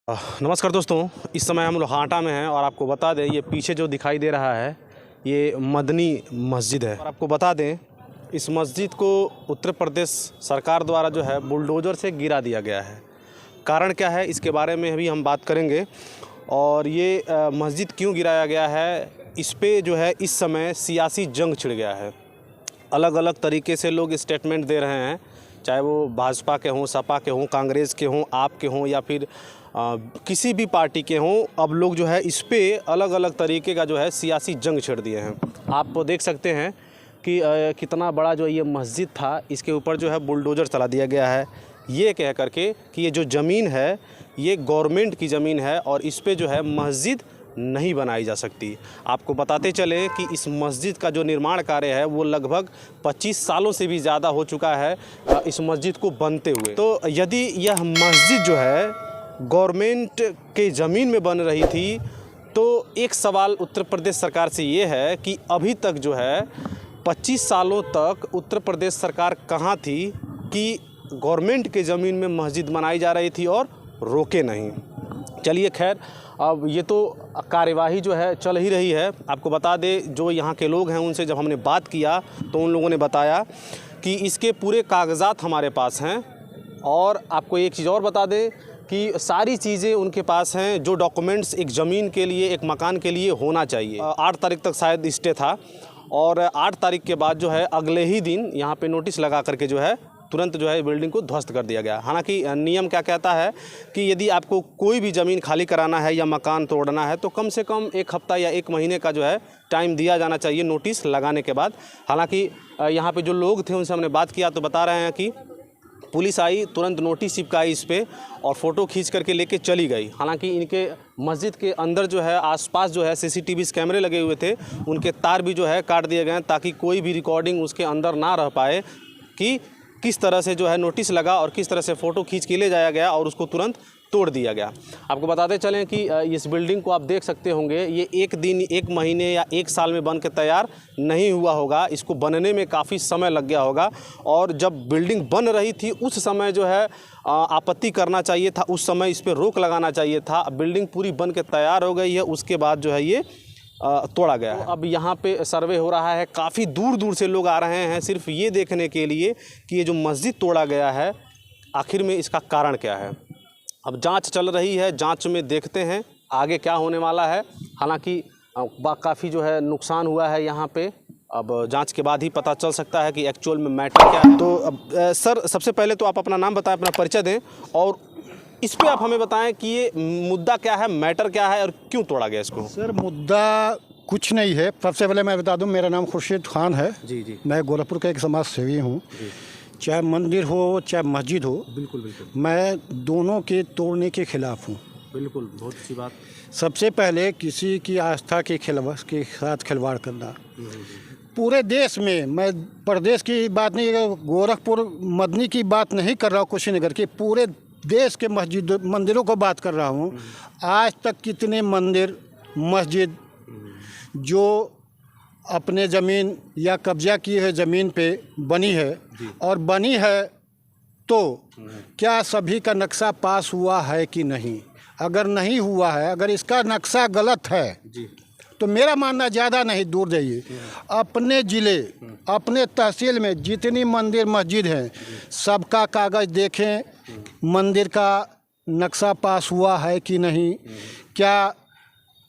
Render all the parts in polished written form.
नमस्कार दोस्तों, इस समय हम लोग हाटा में हैं और आपको बता दें ये पीछे जो दिखाई दे रहा है ये मदनी मस्जिद है। और आपको बता दें इस मस्जिद को उत्तर प्रदेश सरकार द्वारा जो है बुलडोज़र से गिरा दिया गया है। कारण क्या है इसके बारे में भी हम बात करेंगे। और ये मस्जिद क्यों गिराया गया है, इस पे जो है इस समय सियासी जंग छिड़ गया है। अलग अलग तरीके से लोग स्टेटमेंट दे रहे हैं, चाहे वो भाजपा के हों, सपा के हों, कांग्रेस के हों, आप के हों या फिर किसी भी पार्टी के हों। अब लोग जो है इस पे अलग अलग तरीके का जो है सियासी जंग छेड़ दिए हैं। आप देख सकते हैं कि कितना बड़ा जो ये मस्जिद था इसके ऊपर जो है बुलडोज़र चला दिया गया है, ये कह करके कि ये जो ज़मीन है ये गवर्नमेंट की ज़मीन है और इस पे जो है मस्जिद नहीं बनाई जा सकती। आपको बताते चले कि इस मस्जिद का जो निर्माण कार्य है वो लगभग 25 सालों से भी ज़्यादा हो चुका है इस मस्जिद को बनते हुए। तो यदि यह मस्जिद जो है गवर्नमेंट के ज़मीन में बन रही थी तो एक सवाल उत्तर प्रदेश सरकार से ये है कि अभी तक जो है 25 सालों तक उत्तर प्रदेश सरकार कहाँ थी कि गवर्नमेंट के ज़मीन में मस्जिद बनाई जा रही थी और रोके नहीं। चलिए खैर, अब ये तो कार्यवाही जो है चल ही रही है। आपको बता दें जो यहाँ के लोग हैं उनसे जब हमने बात किया तो उन लोगों ने बताया कि इसके पूरे कागजात हमारे पास हैं। और आपको एक चीज़ और बता दें कि सारी चीज़ें उनके पास हैं जो डॉक्यूमेंट्स एक ज़मीन के लिए, एक मकान के लिए होना चाहिए। 8 तारीख तक शायद स्टे था और 8 तारीख के बाद जो है अगले ही दिन यहाँ पे नोटिस लगा करके जो है तुरंत जो है बिल्डिंग को ध्वस्त कर दिया गया। हालांकि नियम क्या कहता है कि यदि आपको कोई भी ज़मीन खाली कराना है या मकान तोड़ना है तो कम से कम 1 हफ्ता या 1 महीने का जो है टाइम दिया जाना चाहिए नोटिस लगाने के बाद। हालांकि यहाँ पे जो लोग थे उनसे हमने बात किया तो बता रहे हैं कि पुलिस आई, तुरंत नोटिस चिपकाई इस पे और फ़ोटो खींच करके लेके चली गई। हालांकि इनके मस्जिद के अंदर जो है आसपास जो है सीसीटीवी कैमरे लगे हुए थे, उनके तार भी जो है काट दिए गए ताकि कोई भी रिकॉर्डिंग उसके अंदर ना रह पाए कि किस तरह से जो है नोटिस लगा और किस तरह से फ़ोटो खींच के ले जाया गया और उसको तुरंत तोड़ दिया गया। आपको बताते चलें कि इस बिल्डिंग को आप देख सकते होंगे ये 1 दिन, 1 महीने या 1 साल में बन के तैयार नहीं हुआ होगा। इसको बनने में काफ़ी समय लग गया होगा और जब बिल्डिंग बन रही थी उस समय जो है आपत्ति करना चाहिए था, उस समय इस पर रोक लगाना चाहिए था। बिल्डिंग पूरी बन के तैयार हो गई है, उसके बाद जो है ये तोड़ा गया है। अब यहाँ पे सर्वे हो रहा है, काफ़ी दूर दूर से लोग आ रहे हैं सिर्फ ये देखने के लिए कि ये जो मस्जिद तोड़ा गया है आखिर में इसका कारण क्या है। अब जांच चल रही है, जांच में देखते हैं आगे क्या होने वाला है। हालांकि काफ़ी जो है नुकसान हुआ है यहाँ पे, अब जांच के बाद ही पता चल सकता है कि एक्चुअल में मैटर क्या है। तो अब सर सबसे पहले तो आप अपना नाम बताएं, अपना परिचय दें और इस पे आप हमें बताएं कि ये मुद्दा क्या है, मैटर क्या है और क्यों तोड़ा गया इसको। सर मुद्दा कुछ नहीं है। सबसे पहले मैं बता दूं मेरा नाम खुर्शीद खान है। जी। मैं गोरखपुर का एक समाज सेवी हूँ। चाहे मंदिर हो चाहे मस्जिद हो, बिल्कुल मैं दोनों के तोड़ने के खिलाफ हूँ। बिल्कुल, बहुत अच्छी बात। सबसे पहले किसी की आस्था के साथ खिलवाड़ करना पूरे देश में, मैं प्रदेश की बात नहीं, गोरखपुर मदनी की बात नहीं कर रहा हूँ, कुशीनगर की, पूरे देश के मंदिरों को बात कर रहा हूँ। आज तक कितने मंदिर मस्जिद जो अपने ज़मीन या कब्जा की है ज़मीन पे बनी है और बनी है तो क्या सभी का नक्शा पास हुआ है कि नहीं। अगर नहीं हुआ है, अगर इसका नक्शा गलत है तो मेरा मानना ज़्यादा नहीं दूर जाइए, अपने ज़िले अपने तहसील में जितनी मंदिर मस्जिद हैं सबका कागज़ देखें, मंदिर का नक्शा पास हुआ है कि नहीं, क्या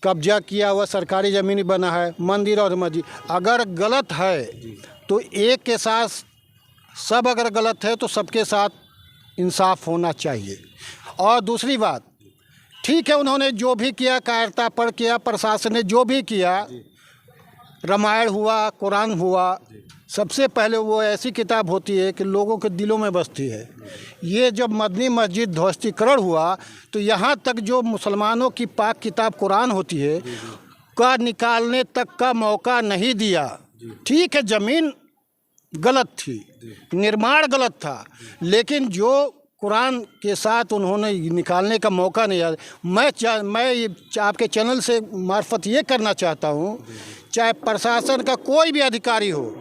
कब्जा किया हुआ सरकारी ज़मीन बना है मंदिर और मस्जिद। अगर गलत है तो एक के साथ सब, अगर गलत है तो सबके साथ इंसाफ होना चाहिए। और दूसरी बात, ठीक है उन्होंने जो भी किया, कायरता पर किया, प्रशासन ने जो भी किया, रामायण हुआ, कुरान हुआ, सबसे पहले वो ऐसी किताब होती है कि लोगों के दिलों में बसती है। ये जब मदनी मस्जिद ध्वस्तीकरण हुआ तो यहाँ तक जो मुसलमानों की पाक किताब कुरान होती है का निकालने तक का मौका नहीं दिया। ठीक है ज़मीन गलत थी, निर्माण गलत था, लेकिन जो कुरान के साथ उन्होंने निकालने का मौका नहीं दिया। मैं आपके चैनल से मार्फत ये करना चाहता हूँ, चाहे प्रशासन का कोई भी अधिकारी हो,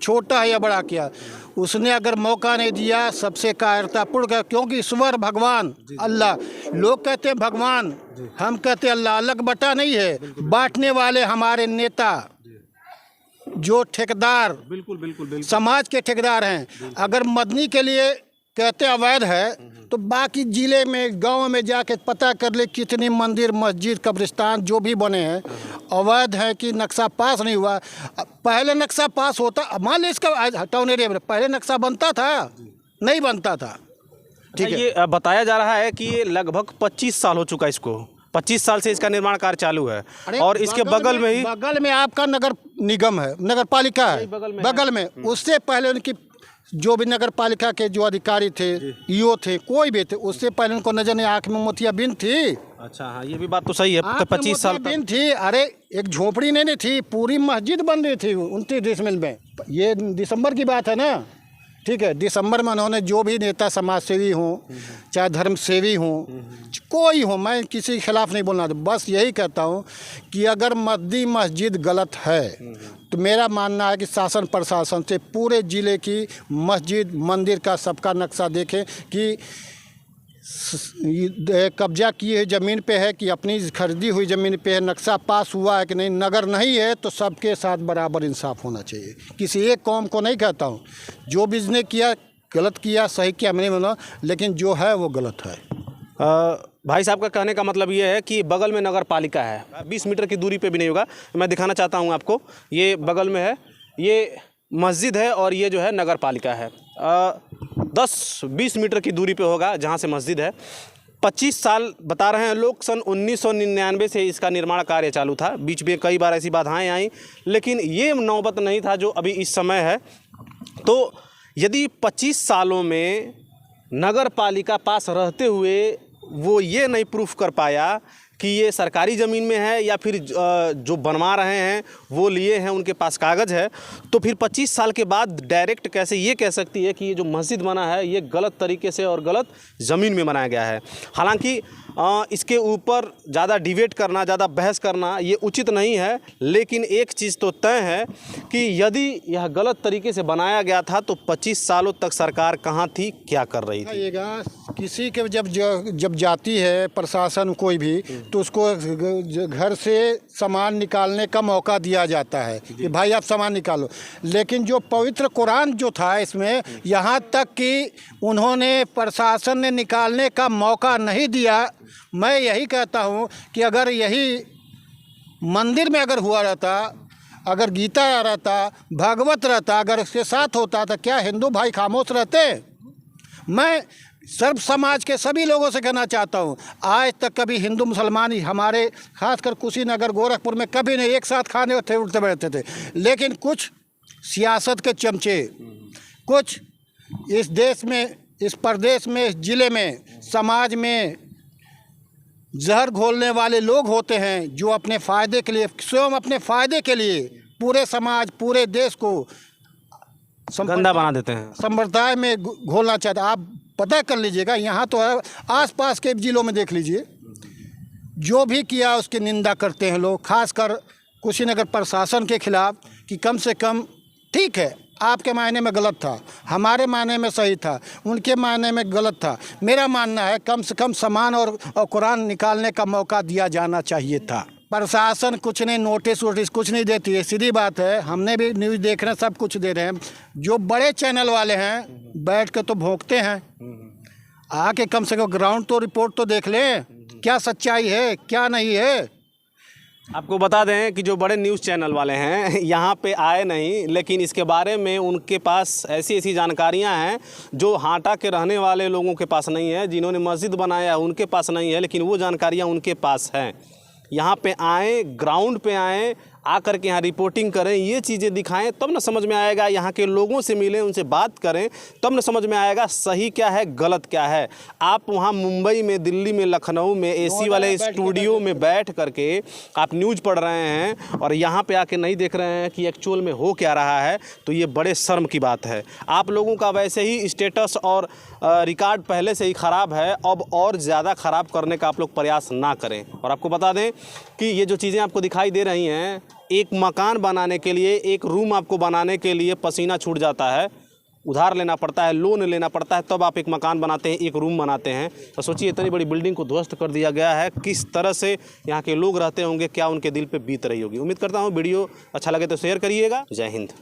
छोटा है या बड़ा, क्या उसने अगर मौका नहीं दिया सबसे कायरतापूर्ण का, क्योंकि ईश्वर भगवान अल्लाह, लोग कहते हैं भगवान, हम कहते हैं अल्लाह, अलग बटा नहीं है, बांटने वाले हमारे नेता जो ठेकेदार, बिल्कुल बिल्कुल बिल्कुल समाज के ठेकेदार हैं। अगर मदनी के लिए कहते अवैध है तो बाकी ज़िले में गांव में जाके पता कर ले कितनी मंदिर मस्जिद कब्रिस्तान जो भी बने हैं अवैध है कि नक्शा पास नहीं हुआ। पहले नक्शा पास होता, मान लीजिए इसका टाउन एरिया में पहले नक्शा बनता था, नहीं बनता था, ठीक है। ये बताया जा रहा है कि ये लगभग 25 साल हो चुका है, इसको 25 साल से इसका निर्माण कार्य चालू है। और इसके बगल में ही बगल में आपका नगर निगम है, नगर पालिका है, बगल में। उससे पहले उनकी जो भी नगर पालिका के जो अधिकारी थे, ईओ थे, कोई भी थे, उससे पहले उनको नजर नहीं, आँख में मोतियाबिंद थी। अच्छा, हाँ, ये भी बात तो सही है। तो 25 साल मोतियाबिंद थी। अरे एक झोपड़ी नहीं थी, पूरी मस्जिद बन रही थी 29 डिसमिल में। ये दिसंबर की बात है ना, ठीक है। दिसंबर में उन्होंने जो भी नेता समाज सेवी हों चाहे धर्म सेवी हों, कोई हो, मैं किसी के खिलाफ नहीं बोलना, बस यही कहता हूँ कि अगर मस्जिद मस्जिद गलत है तो मेरा मानना है कि शासन प्रशासन से पूरे ज़िले की मस्जिद मंदिर का सबका नक्शा देखें कि कब्जा किए हुई ज़मीन पे है कि अपनी खरीदी हुई ज़मीन पे है, नक्शा पास हुआ है कि नहीं। नगर नहीं है तो सबके साथ बराबर इंसाफ होना चाहिए। किसी एक कौम को नहीं कहता हूँ, जो बिजनेस किया गलत किया, सही किया मैं नहीं बोला, लेकिन जो है वो गलत है। भाई साहब का कहने का मतलब ये है कि बगल में नगर पालिका है, 20 मीटर की दूरी पे भी नहीं होगा। मैं दिखाना चाहता हूँ आपको, ये बगल में है, ये मस्जिद है और ये जो है नगर पालिका है। 10-20 मीटर की दूरी पे होगा जहाँ से मस्जिद है। 25 साल बता रहे हैं लोग, सन 1999 से इसका निर्माण कार्य चालू था। बीच में कई बार ऐसी बाधाएं आई, लेकिन ये नौबत नहीं था जो अभी इस समय है। तो यदि 25 सालों में नगर पालिका पास रहते हुए वो ये नहीं प्रूफ कर पाया कि ये सरकारी ज़मीन में है या फिर जो बनवा रहे हैं वो लिए हैं, उनके पास कागज़ है, तो फिर 25 साल के बाद डायरेक्ट कैसे ये कह सकती है कि ये जो मस्जिद बना है ये गलत तरीके से और गलत ज़मीन में बनाया गया है। हालांकि इसके ऊपर ज़्यादा डिबेट करना, ज़्यादा बहस करना ये उचित नहीं है, लेकिन एक चीज़ तो तय है कि यदि यह गलत तरीके से बनाया गया था तो 25 सालों तक सरकार कहाँ थी, क्या कर रही थी। किसी के जब जाती है प्रशासन कोई भी, तो उसको घर से सामान निकालने का मौका दिया जाता है कि भाई आप सामान निकालो। लेकिन जो पवित्र कुरान जो था इसमें, यहाँ तक कि उन्होंने प्रशासन ने निकालने का मौका नहीं दिया। मैं यही कहता हूँ कि अगर यही मंदिर में अगर हुआ रहता, अगर गीता रहता, भागवत रहता, अगर इसके साथ होता तो क्या हिंदू भाई खामोश रहते। मैं सर्व समाज के सभी लोगों से कहना चाहता हूँ, आज तक कभी हिंदू मुसलमान ही हमारे खासकर कुशीनगर गोरखपुर में कभी नहीं एक साथ खाने थे, उठते बैठते थे। लेकिन कुछ सियासत के चमचे, कुछ इस देश में, इस प्रदेश में, इस ज़िले में, समाज में जहर घोलने वाले लोग होते हैं जो अपने फ़ायदे के लिए, स्वयं अपने फ़ायदे के लिए पूरे समाज पूरे देश को गंदा बना देते हैं, संप्रदाय में घोलना चाहते हैं। आप पता कर लीजिएगा, यहाँ तो है, आसपास के ज़िलों में देख लीजिए, जो भी किया उसकी निंदा करते हैं लोग, खासकर कुशीनगर प्रशासन के खिलाफ कि कम से कम ठीक है, आपके मायने में गलत था, हमारे मायने में सही था, उनके मायने में गलत था। मेरा मानना है कम से कम सामान और कुरान निकालने का मौका दिया जाना चाहिए था। प्रशासन कुछ नहीं, नोटिस वोटिस कुछ नहीं देती है, सीधी बात है। हमने भी न्यूज़ देख रहे हैं, सब कुछ दे रहे हैं। जो बड़े चैनल वाले हैं बैठ के तो भोंकते हैं, आके कम से कम ग्राउंड तो रिपोर्ट तो देख लें, क्या सच्चाई है क्या नहीं है। आपको बता दें कि जो बड़े न्यूज़ चैनल वाले हैं यहाँ पे आए नहीं, लेकिन इसके बारे में उनके पास ऐसी ऐसी जानकारियाँ हैं जो हाटा के रहने वाले लोगों के पास नहीं है, जिन्होंने मस्जिद बनाया उनके पास नहीं है, लेकिन वो जानकारियाँ उनके पास हैं। यहाँ पे आएँ, ग्राउंड पे आएँ, आकर के यहाँ रिपोर्टिंग करें, ये चीज़ें दिखाएं, तब न समझ में आएगा। यहाँ के लोगों से मिलें, उनसे बात करें, तब न समझ में आएगा सही क्या है गलत क्या है। आप वहाँ मुंबई में, दिल्ली में, लखनऊ में एसी वाले स्टूडियो में बैठ करके आप न्यूज़ पढ़ रहे हैं और यहाँ पे आके नहीं देख रहे हैं कि एक्चुअल में हो क्या रहा है, तो ये बड़े शर्म की बात है। आप लोगों का वैसे ही स्टेटस और रिकॉर्ड पहले से ही ख़राब है, अब और ज़्यादा ख़राब करने का आप लोग प्रयास ना करें। और आपको बता दें कि ये जो चीज़ें आपको दिखाई दे रही हैं, एक मकान बनाने के लिए, एक रूम आपको बनाने के लिए पसीना छूट जाता है, उधार लेना पड़ता है, लोन लेना पड़ता है, तब आप एक मकान बनाते हैं, एक रूम बनाते हैं। तो सोचिए इतनी बड़ी बिल्डिंग को ध्वस्त कर दिया गया है, किस तरह से यहाँ के लोग रहते होंगे, क्या उनके दिल पे बीत रही होगी। उम्मीद करता हूँ वीडियो अच्छा लगे तो शेयर करिएगा। जय हिंद।